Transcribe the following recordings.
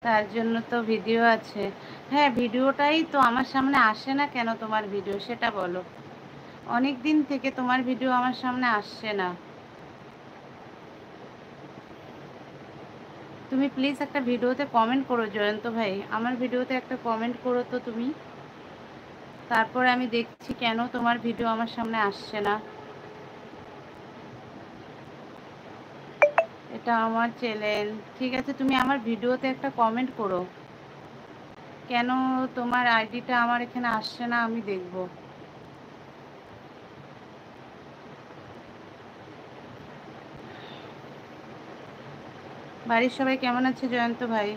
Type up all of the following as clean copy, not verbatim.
তার জন্য তো ভিডিও আছে। হ্যাঁ, ভিডিওটাই তো আমার সামনে আসে না কেন? তোমার ভিডিও সেটা বলো। অনেক দিন থেকে তোমার ভিডিও আমার সামনে আসছে না। তুমি প্লিজ একটা ভিডিওতে কমেন্ট করো জয়ন্ত ভাই, আমার ভিডিওতে একটা কমেন্ট করো তো তুমি। তারপরে আমি দেখছি কেন তোমার ভিডিও আমার সামনে আসছে না। এটা আমার চ্যানেল। ঠিক আছে, তুমি আমার ভিডিওতে একটা কমেন্ট করো কেন তোমার আইডিটা আমার এখানে আসছে না, আমি দেখব। বাড়ির সবাই কেমন আছে জয়ন্ত ভাই?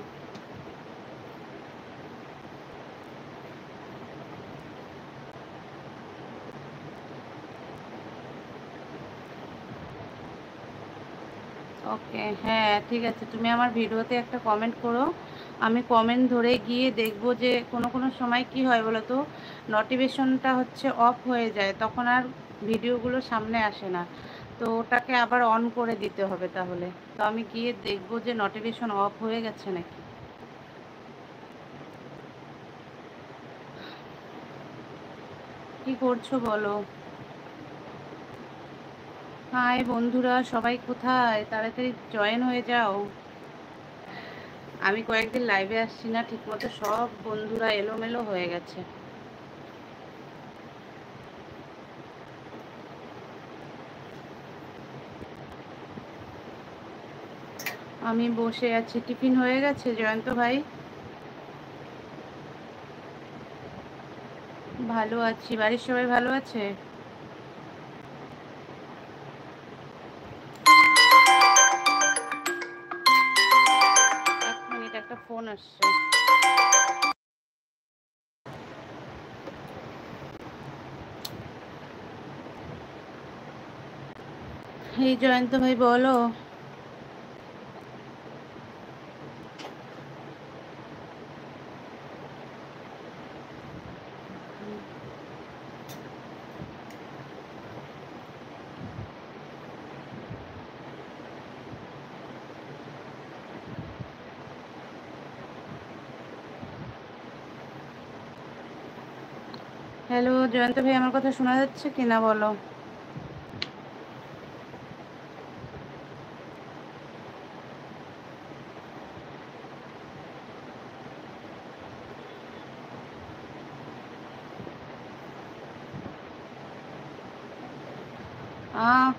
ওকে, হ্যাঁ ঠিক আছে, তুমি আমার ভিডিওতে একটা কমেন্ট করো। আমি কমেন্ট ধরে গিয়ে দেখব যে কোনো কোনো সময় কি হয় বলো তো, নোটিফিকেশনটা হচ্ছে অফ হয়ে যায়, তখন আর ভিডিওগুলো সামনে আসে না। তো ওটাকে আবার অন করে দিতে হবে তাহলে। তো আমি গিয়ে দেখব যে নোটিফিকেশন অফ হয়ে গেছে নাকি। কি করছো বলো? হাই বন্ধুরা, সবাই কোথায়? তাড়াতাড়ি জয়েন হয়ে যাও। আমি কয়েকদিন লাইভে আসছি না ঠিকমতো, সব বন্ধুরা এলোমেলো হয়ে গেছে। আমি বসে আছি। টিফিন হয়ে গেছে জয়ন্ত ভাই? ভালো আছি। বাড়ির সবাই ভালো আছে? এক মিনিট, একটা ফোন আসছে। এই জয়ন্ত ভাই বলো। হ্যালো জয়ন্ত ভাই, আমার কথা শোনা যাচ্ছে কিনা বলো। আহ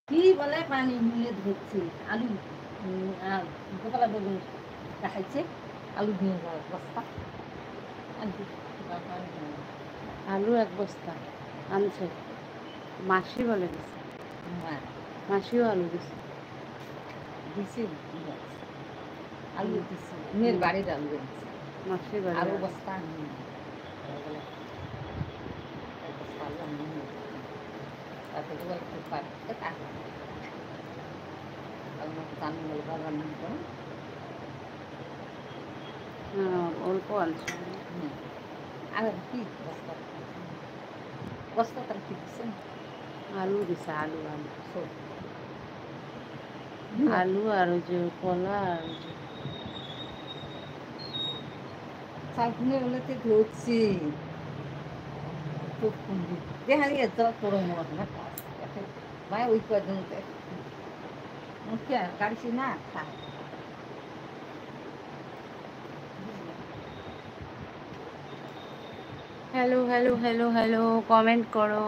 কি বলে পানি নিয়ে ধরছি আলু আর গোপালা বেগুন দেখাইছে আলু দিয়ে বস্তা আলু এক বস্তা আনছে, মাসি বলে দিছে। মাসিও আলু দিছে। দিছে আলু দিছে মেয়ের বাড়ির আলু দিচ্ছে মাসির বাড়ি আলু বস্তা তারপরে একটু পারতে তাকে চান রান্না করো। হ্যাঁ, অল্প আনছে। আর কি বস্তা বস্তা তার কি দিচ্ছেন? আলু দিছে, আলু আলু সব আলু আর ওই যে কলা আর ওই যে চালকুনে বলেতে ধরছি খুব দেখা গিয়ে তো তোর মত না ভাই ওই কদিন মুখে গাড়ি না খা hello hello hello hello, comment করো।